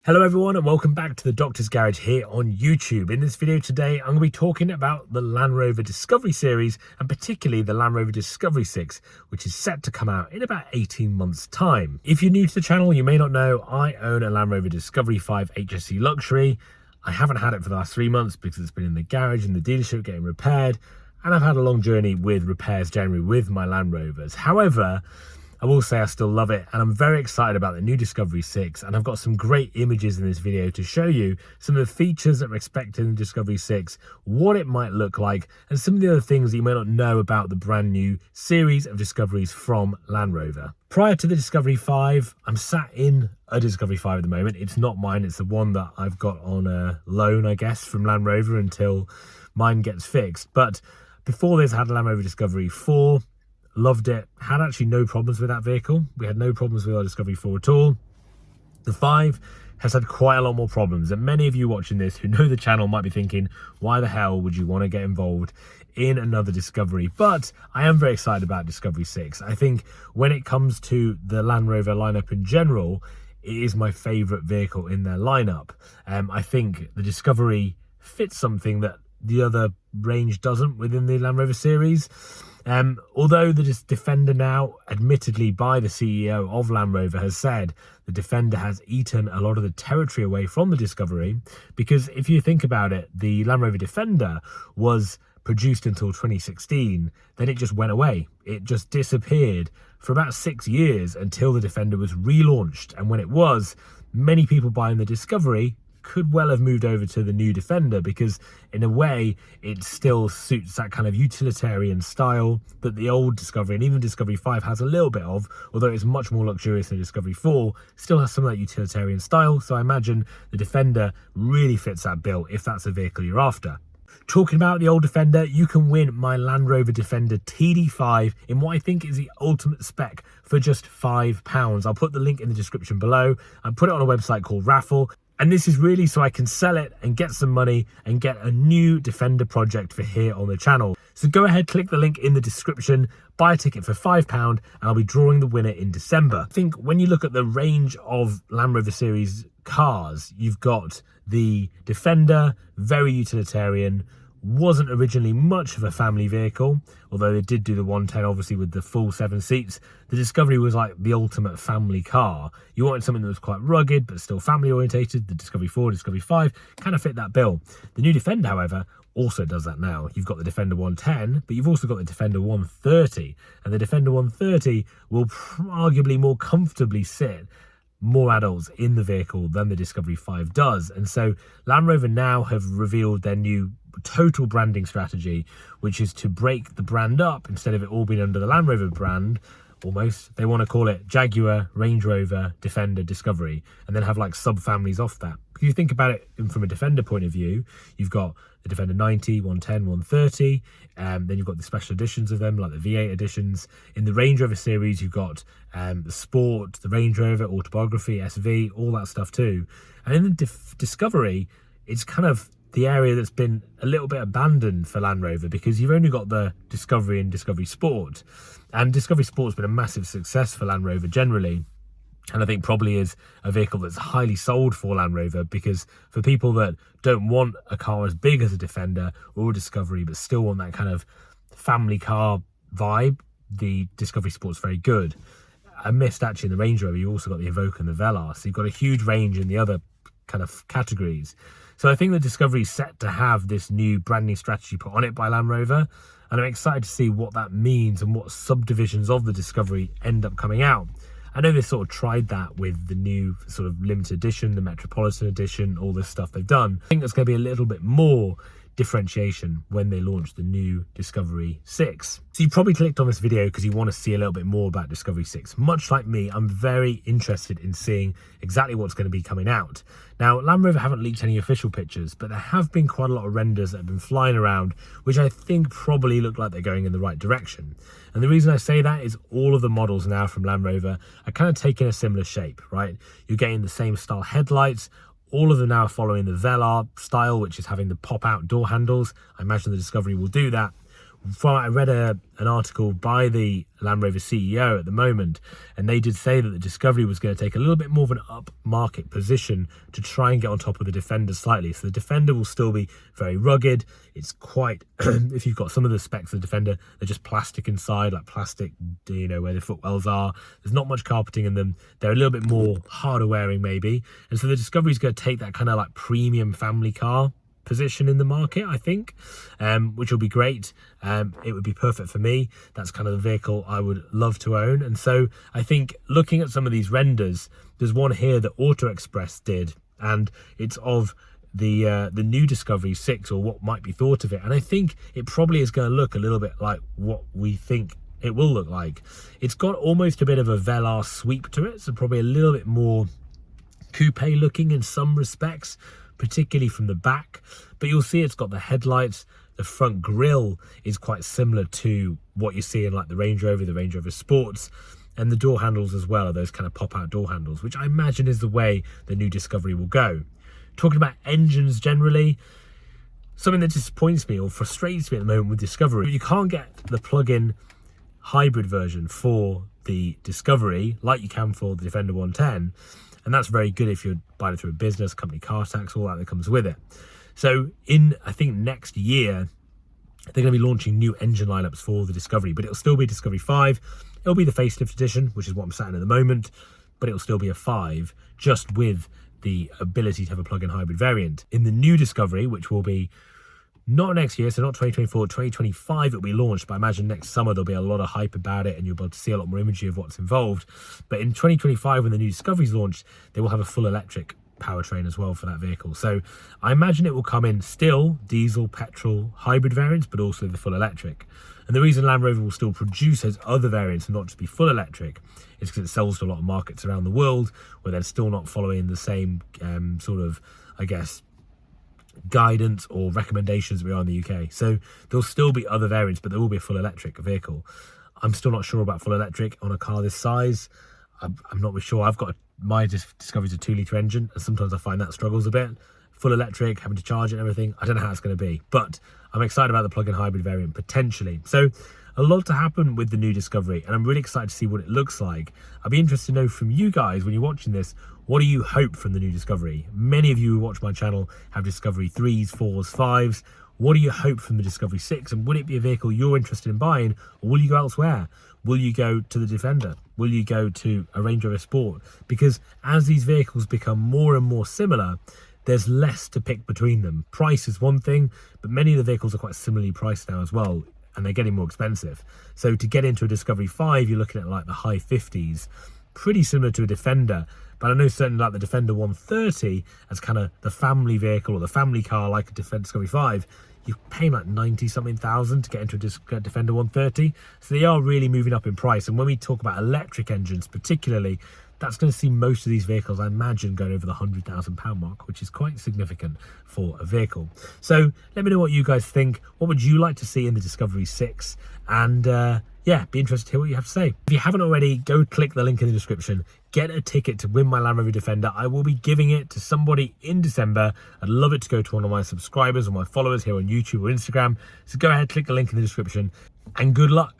Hello everyone and welcome back to the Doctor's Garage here on YouTube. In this video today, I'm going to be talking about the Land Rover Discovery series and particularly the Land Rover Discovery 6, which is set to come out in about 18 months time. If you're new to the channel, you may not know I own a Land Rover Discovery 5 HSE Luxury. I haven't had it for the last 3 months because it's been in the garage in the dealership getting repaired, and I've had a long journey with repairs generally with my Land Rovers. However, I will say I still love it, and I'm very excited about the new Discovery 6, and I've got some great images in this video to show you some of the features that are expected in the Discovery 6, what it might look like, and some of the other things that you may not know about the brand new series of Discoveries from Land Rover. Prior to the Discovery 5, I'm sat in a Discovery 5 at the moment. It's not mine, it's the one that I've got on a loan, I guess, from Land Rover until mine gets fixed. But before this, I had a Land Rover Discovery 4. Loved it, had actually no problems with that vehicle. We had no problems with our Discovery 4 at all. The 5 has had quite a lot more problems, and many of you watching this who know the channel might be thinking, why the hell would you want to get involved in another Discovery? But I am very excited about Discovery 6. I think when it comes to the Land Rover lineup in general, it is my favourite vehicle in their lineup. I think the Discovery fits something that the other range doesn't within the Land Rover series. Although the Defender now, admittedly by the CEO of Land Rover, has said the Defender has eaten a lot of the territory away from the Discovery, because if you think about it, the Land Rover Defender was produced until 2016, then it just went away. It just disappeared for about 6 years until the Defender was relaunched, and when it was, many people buying the Discovery could well have moved over to the new Defender, because in a way it still suits that kind of utilitarian style that the old Discovery and even Discovery 5 has a little bit of, although it's much more luxurious than Discovery 4, still has some of that utilitarian style. So I imagine the Defender really fits that bill if that's a vehicle you're after. Talking about the old Defender, you can win my Land Rover Defender TD5 in what I think is the ultimate spec for just £5. I'll put the link in the description below and put it on a website called Raffle. And this is really so I can sell it and get some money and get a new Defender project for here on the channel. So go ahead, click the link in the description, buy a ticket for £5, and I'll be drawing the winner in December. I think when you look at the range of Land Rover series cars, you've got the Defender, very utilitarian, wasn't originally much of a family vehicle, although they did do the 110 obviously with the full 7 seats. The Discovery was like the ultimate family car. You wanted something that was quite rugged but still family orientated. The Discovery 4, Discovery 5 kind of fit that bill. The new Defender, however, also does that now. You've got the Defender 110, but you've also got the Defender 130, and the Defender 130 will arguably more comfortably sit more adults in the vehicle than the Discovery 5 does. And so Land Rover now have revealed their new total branding strategy, which is to break the brand up. Instead of it all being under the Land Rover brand, almost, they want to call it Jaguar, Range Rover, Defender, Discovery, and then have like sub-families off that. If you think about it from a Defender point of view, you've got the Defender 90, 110, 130, then you've got the special editions of them, like the V8 editions. In the Range Rover series, you've got the Sport, the Range Rover, Autobiography, SV, all that stuff too. And in the Discovery, it's kind of the area that's been a little bit abandoned for Land Rover, because you've only got the Discovery and Discovery Sport. And Discovery Sport's been a massive success for Land Rover generally. And I think probably is a vehicle that's highly sold for Land Rover, because for people that don't want a car as big as a Defender or a Discovery, but still want that kind of family car vibe, the Discovery Sport's very good. I missed actually in the Range Rover, you also got the Evoque and the Velar. So you've got a huge range in the other kind of categories. So I think the Discovery is set to have this new branding strategy put on it by Land Rover. And I'm excited to see what that means and what subdivisions of the Discovery end up coming out. I know they sort of tried that with the new sort of limited edition, the Metropolitan edition, all this stuff they've done. I think there's going to be a little bit more differentiation when they launch the new Discovery 6. So you probably clicked on this video because you want to see a little bit more about Discovery 6. Much like me, I'm very interested in seeing exactly what's going to be coming out. Now, Land Rover haven't leaked any official pictures, but there have been quite a lot of renders that have been flying around, which I think probably look like they're going in the right direction. And the reason I say that is all of the models now from Land Rover are kind of taking a similar shape, right? You're getting the same style headlights. All of them now are following the Velar style, which is having the pop-out door handles. I imagine the Discovery will do that. I read an article by the Land Rover CEO at the moment, and they did say that the Discovery was going to take a little bit more of an up-market position to try and get on top of the Defender slightly. So the Defender will still be very rugged. It's quite, if you've got some of the specs of the Defender, they're just plastic inside, like plastic, you know, where the footwells are. There's not much carpeting in them. They're a little bit more harder wearing maybe. And so the Discovery is going to take that kind of like premium family car position in the market, I think, which will be great. It would be perfect for me. That's kind of the vehicle I would love to own. And so I think looking at some of these renders, there's one here that Auto Express did, and it's of the new Discovery 6, or what might be thought of it. And I think it probably is going to look a little bit like what we think it will look like. It's got almost a bit of a Velar sweep to it, so probably a little bit more coupe looking in some respects, particularly from the back. But you'll see it's got the headlights. The front grille is quite similar to what you see in like the Range Rover Sports, and the door handles as well are those kind of pop-out door handles, which I imagine is the way the new Discovery will go. Talking about engines generally, something that disappoints me or frustrates me at the moment with Discovery, you can't get the plug-in hybrid version for the Discovery like you can for the Defender 110. And that's very good if you're buying it through a business, company car tax, all that comes with it. So in, I think, next year, they're going to be launching new engine lineups for the Discovery, but it'll still be Discovery 5. It'll be the facelift edition, which is what I'm sat in at the moment, but it'll still be a 5, just with the ability to have a plug-in hybrid variant. In the new Discovery, which will be not next year, so not 2024, 2025 it'll be launched, but I imagine next summer there'll be a lot of hype about it and you'll be able to see a lot more imagery of what's involved. But in 2025, when the new Discovery's launched, they will have a full electric powertrain as well for that vehicle. So I imagine it will come in still diesel, petrol, hybrid variants, but also the full electric. And the reason Land Rover will still produce those other variants and not just be full electric is because it sells to a lot of markets around the world where they're still not following the same sort of, I guess, guidance or recommendations we are in the UK. So there'll still be other variants, but there will be a full electric vehicle. I'm still not sure about full electric on a car this size. I'm not really sure. I've got my Discovery's a 2-litre engine, and sometimes I find that struggles a bit. Full electric, having to charge it and everything, I don't know how it's going to be, but I'm excited about the plug-in hybrid variant potentially. So a lot to happen with the new Discovery, and I'm really excited to see what it looks like. I'd be interested to know from you guys when you're watching this, what do you hope from the new Discovery? Many of you who watch my channel have Discovery 3s, 4s, 5s. What do you hope from the Discovery 6? And would it be a vehicle you're interested in buying, or will you go elsewhere? Will you go to the Defender? Will you go to a Range Rover Sport? Because as these vehicles become more and more similar, there's less to pick between them. Price is one thing, but many of the vehicles are quite similarly priced now as well, and they're getting more expensive. So to get into a Discovery 5, you're looking at like the high 50s, pretty similar to a Defender. But I know certainly like the Defender 130 as kind of the family vehicle or the family car like a Discovery 5, you're paying like 90-something thousand to get into a Defender 130. So they are really moving up in price. And when we talk about electric engines particularly, that's going to see most of these vehicles, I imagine, going over the £100,000 mark, which is quite significant for a vehicle. So let me know what you guys think. What would you like to see in the Discovery 6? And yeah, be interested to hear what you have to say. If you haven't already, go click the link in the description. Get a ticket to win my Land Rover Defender. I will be giving it to somebody in December. I'd love it to go to one of my subscribers or my followers here on YouTube or Instagram. So go ahead, click the link in the description, and good luck.